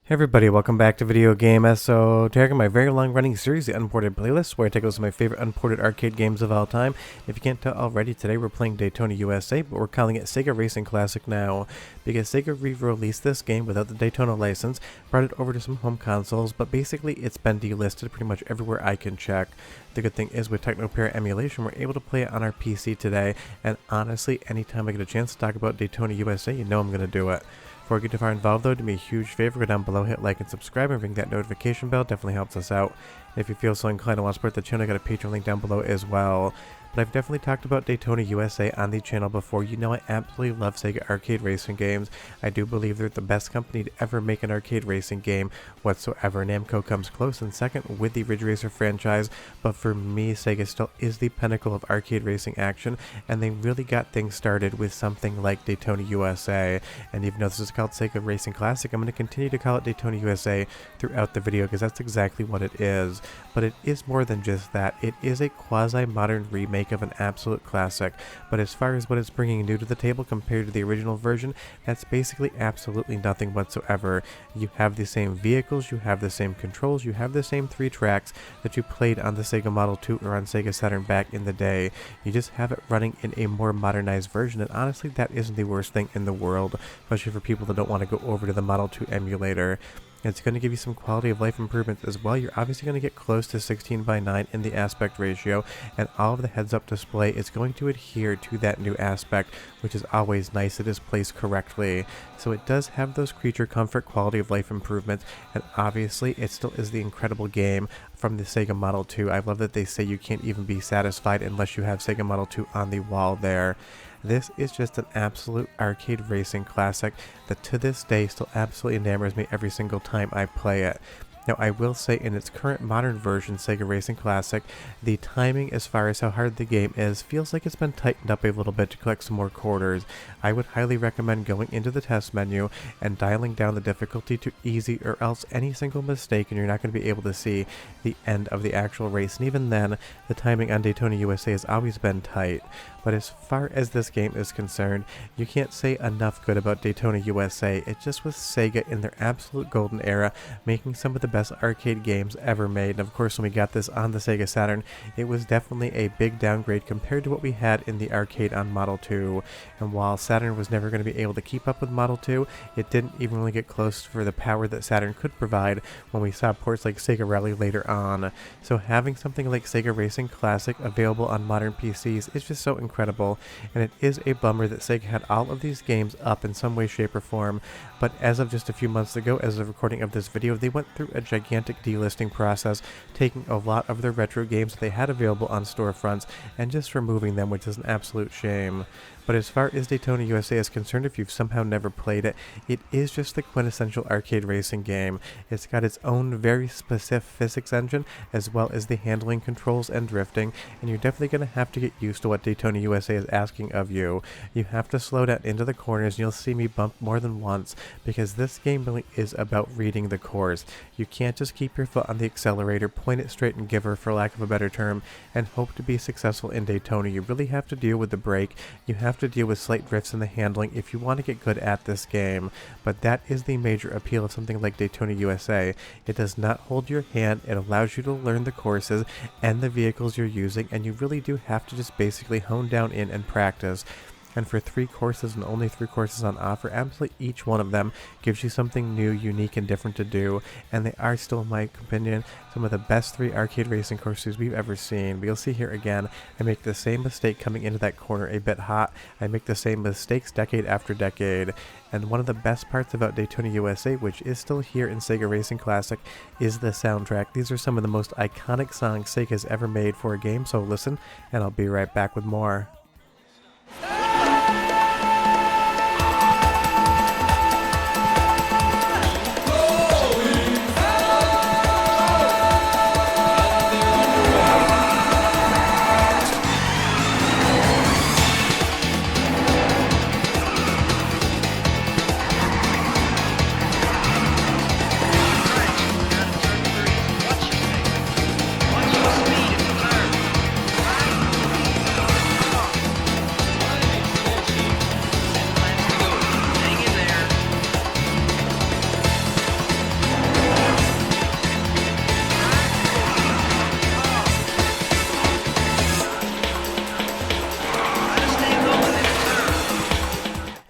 Hey everybody, welcome back to Video Game So taking my very long-running series, the Unported Playlist, where I take a list of my favorite unported arcade games of all time. If you can't tell already, today we're playing Daytona USA, but we're calling it Sega Racing Classic now, because Sega re-released this game without the Daytona license, brought it over to some home consoles, but basically it's been delisted pretty much everywhere I can check. The good thing is with Teknoparrot emulation, we're able to play it on our PC today, and honestly, anytime I get a chance to talk about Daytona USA, you know I'm going to do it. Before we get too far involved though, do me a huge favor, go down below, hit like and subscribe, and ring that notification bell, definitely helps us out. And if you feel so inclined and want to support the channel, I got a Patreon link down below as well. But I've definitely talked about Daytona USA on the channel before. You know I absolutely love Sega arcade racing games. I do believe they're the best company to ever make an arcade racing game whatsoever. Namco comes close in second with the Ridge Racer franchise, but for me, Sega still is the pinnacle of arcade racing action, and they really got things started with something like Daytona USA. And even though this is called Sega Racing Classic, I'm going to continue to call it Daytona USA throughout the video because that's exactly what it is. But it is more than just that. It is a quasi-modern remake of an absolute classic, but as far as what it's bringing new to the table compared to the original version, that's basically absolutely nothing whatsoever. You have the same vehicles, you have the same controls, you have the same 3 tracks that you played on the Sega Model 2 or on Sega Saturn back in the day. You just have it running in a more modernized version, and honestly that isn't the worst thing in the world, especially for people that don't want to go over to the Model 2 emulator. It's going to give you some quality of life improvements as well. You're obviously going to get close to 16:9 in the aspect ratio, and all of the heads-up display is going to adhere to that new aspect, which is always nice. It is placed correctly. So it does have those creature comfort quality of life improvements, and obviously it still is the incredible game from the Sega Model 2. I love that they say you can't even be satisfied unless you have Sega Model 2 on the wall there. This is just an absolute arcade racing classic that to this day still absolutely enamors me every single time I play it. Now I will say in its current modern version, Sega Racing Classic, the timing as far as how hard the game is feels like it's been tightened up a little bit to collect some more quarters. I would highly recommend going into the test menu and dialing down the difficulty to easy, or else any single mistake and you're not going to be able to see the end of the actual race. And even then, the timing on Daytona USA has always been tight. But as far as this game is concerned, you can't say enough good about Daytona USA. It just was Sega in their absolute golden era, making some of the best arcade games ever made. And of course, when we got this on the Sega Saturn, it was definitely a big downgrade compared to what we had in the arcade on Model 2. And while Saturn was never going to be able to keep up with Model 2, it didn't even really get close for the power that Saturn could provide when we saw ports like Sega Rally later on. So having something like Sega Racing Classic available on modern PCs is just so incredible, and it is a bummer that Sega had all of these games up in some way, shape, or form, but as of just a few months ago, as of recording of this video, they went through a gigantic delisting process, taking a lot of their retro games that they had available on storefronts and just removing them, which is an absolute shame. But as far as Daytona USA is concerned, if you've somehow never played it, it is just the quintessential arcade racing game. It's got its own very specific physics engine, as well as the handling controls and drifting, and you're definitely going to have to get used to what Daytona USA is asking of you. You have to slow down into the corners, and you'll see me bump more than once, because this game really is about reading the course. You can't just keep your foot on the accelerator, point it straight and give her, for lack of a better term, and hope to be successful in Daytona. You really have to deal with the brake. You have to deal with slight drifts in the handling if you want to get good at this game. But that is the major appeal of something like Daytona USA. It does not hold your hand. It allows you to learn the courses and the vehicles you're using, and you really do have to just basically hone down in and practice. And for 3 courses and only 3 courses on offer, absolutely each one of them gives you something new, unique, and different to do, and they are still, in my opinion, some of the best 3 arcade racing courses we've ever seen. But you'll see here again, I make the same mistake coming into that corner a bit hot. I make the same mistakes decade after decade. And one of the best parts about Daytona USA, which is still here in Sega Racing Classic, is the soundtrack. These are some of the most iconic songs Sega has ever made for a game, so listen, and I'll be right back with more.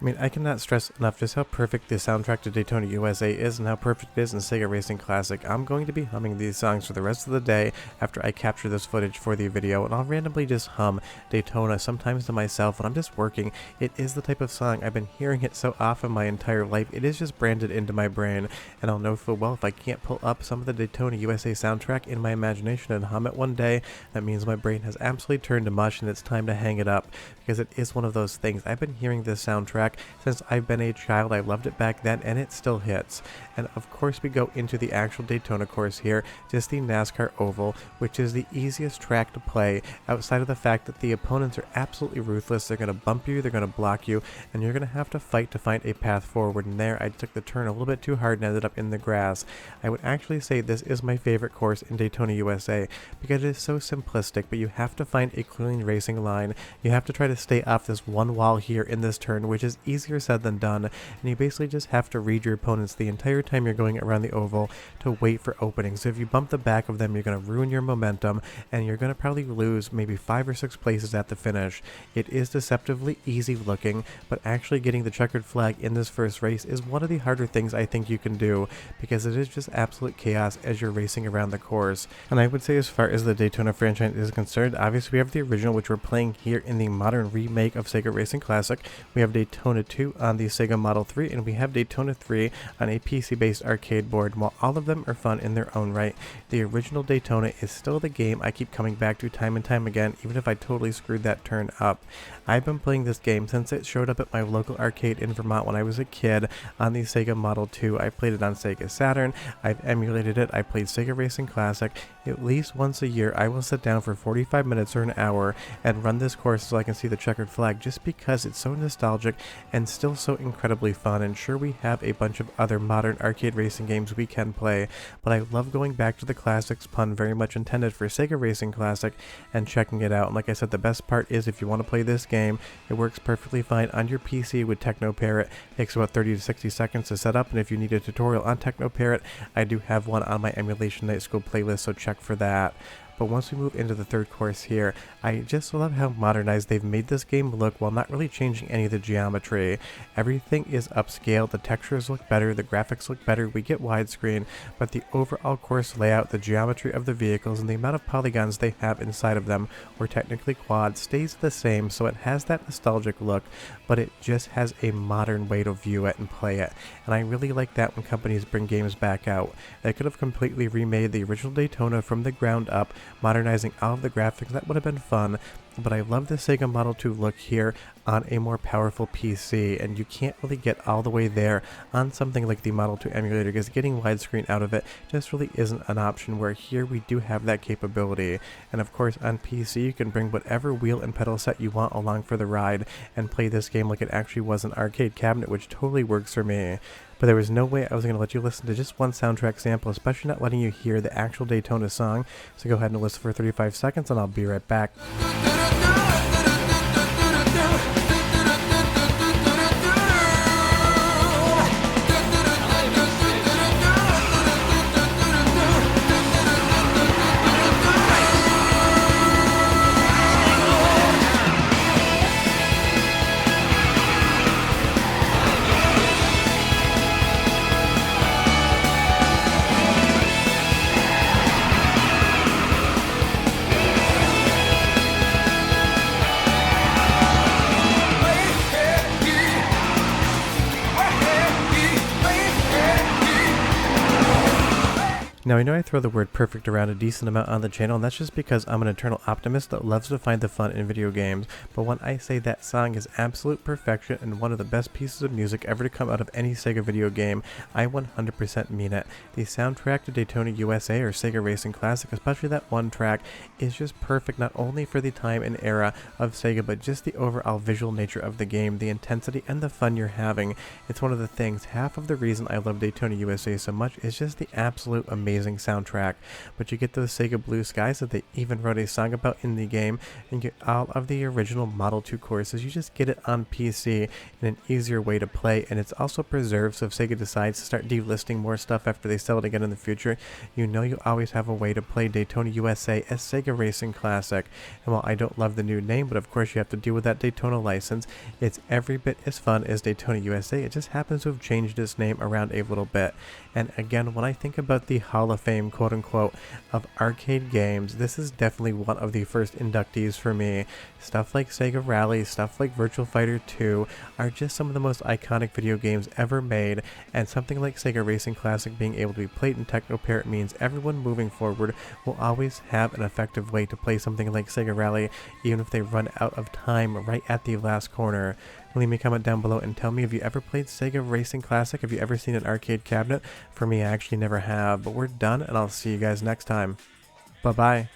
mean, I cannot stress enough just how perfect the soundtrack to Daytona USA is and how perfect it is in Sega Racing Classic. I'm going to be humming these songs for the rest of the day after I capture this footage for the video, and I'll randomly just hum Daytona, sometimes to myself when I'm just working. It is the type of song, I've been hearing it so often my entire life, it is just branded into my brain, and I'll know full well if I can't pull up some of the Daytona USA soundtrack in my imagination and hum it one day, that means my brain has absolutely turned to mush and it's time to hang it up, because it is one of those things. I've been hearing this soundtrack since I've been a child. I loved it back then and it still hits. And of course we go into the actual Daytona course here, just the NASCAR Oval, which is the easiest track to play outside of the fact that the opponents are absolutely ruthless. They're going to bump you, they're going to block you, and you're going to have to fight to find a path forward. And there I took the turn a little bit too hard and ended up in the grass. I would actually say this is my favorite course in Daytona USA because it is so simplistic, but you have to find a clean racing line. You have to try to stay off this one wall here in this turn, which is easier said than done, and you basically just have to read your opponents the entire time you're going around the oval to wait for openings. So if you bump the back of them, you're going to ruin your momentum and you're going to probably lose maybe 5 or 6 places at the finish. It is deceptively easy looking, but actually getting the checkered flag in this first race is one of the harder things I think you can do, because it is just absolute chaos as you're racing around the course. And I would say, as far as the Daytona franchise is concerned, obviously we have the original, which we're playing here in the modern remake of Sega Racing Classic. We have Daytona 2 on the Sega Model 3, and we have Daytona 3 on a PC-based arcade board. While all of them are fun in their own right, the original Daytona is still the game I keep coming back to time and time again, even if I totally screwed that turn up. I've been playing this game since it showed up at my local arcade in Vermont when I was a kid on the Sega Model 2. I played it on Sega Saturn, I've emulated it, I played Sega Racing Classic. At least once a year I will sit down for 45 minutes or an hour and run this course so I can see the checkered flag, just because it's so nostalgic and still so incredibly fun. And sure, we have a bunch of other modern arcade racing games we can play, but I love going back to the classics, pun very much intended for Sega Racing Classic, and checking it out. And like I said, the best part is if you want to play this game, it works perfectly fine on your PC with Teknoparrot. It takes about 30 to 60 seconds to set up, and if you need a tutorial on Teknoparrot, I do have one on my Emulation Night School playlist, so check for that. But once we move into the third course here, I just love how modernized they've made this game look while not really changing any of the geometry. Everything is upscaled, the textures look better, the graphics look better, we get widescreen, but the overall course layout, the geometry of the vehicles, and the amount of polygons they have inside of them, or technically quad, stays the same, so it has that nostalgic look, but it just has a modern way to view it and play it. And I really like that when companies bring games back out. They could have completely remade the original Daytona from the ground up, modernizing all of the graphics. That would have been fun, but I love the Sega Model 2 look here on a more powerful PC, and you can't really get all the way there on something like the Model 2 emulator, because getting widescreen out of it just really isn't an option, where here we do have that capability. And of course on PC you can bring whatever wheel and pedal set you want along for the ride and play this game like it actually was an arcade cabinet, which totally works for me. But there was no way I was going to let you listen to just one soundtrack sample, especially not letting you hear the actual Daytona song. So go ahead and listen for 35 seconds and I'll be right back. Now I know I throw the word perfect around a decent amount on the channel, and that's just because I'm an eternal optimist that loves to find the fun in video games, but when I say that song is absolute perfection and one of the best pieces of music ever to come out of any Sega video game, I 100% mean it. The soundtrack to Daytona USA or Sega Racing Classic, especially that one track, is just perfect not only for the time and era of Sega, but just the overall visual nature of the game, the intensity and the fun you're having. It's one of the things, half of the reason I love Daytona USA so much is just the absolute amazing amazing soundtrack. But you get those Sega blue skies that they even wrote a song about in the game, and you get all of the original Model 2 courses. You just get it on PC in an easier way to play, and it's also preserved, so if Sega decides to start delisting more stuff after they sell it again in the future, you know you always have a way to play Daytona USA as Sega Racing Classic. And while I don't love the new name, but of course you have to deal with that Daytona license, it's every bit as fun as Daytona USA. It just happens to have changed its name around a little bit. And again, when I think about the Hall of Fame, quote unquote, of arcade games, this is definitely one of the first inductees for me. Stuff like Sega Rally, stuff like Virtua Fighter 2 are just some of the most iconic video games ever made, and something like Sega Racing Classic being able to be played in Teknoparrot means everyone moving forward will always have an effective way to play something like Sega Rally, even if they run out of time right at the last corner. Leave me a comment down below and tell me, have you ever played Sega Racing Classic? Have you ever seen an arcade cabinet? For me, I actually never have, but we're done, and I'll see you guys next time. Bye-bye.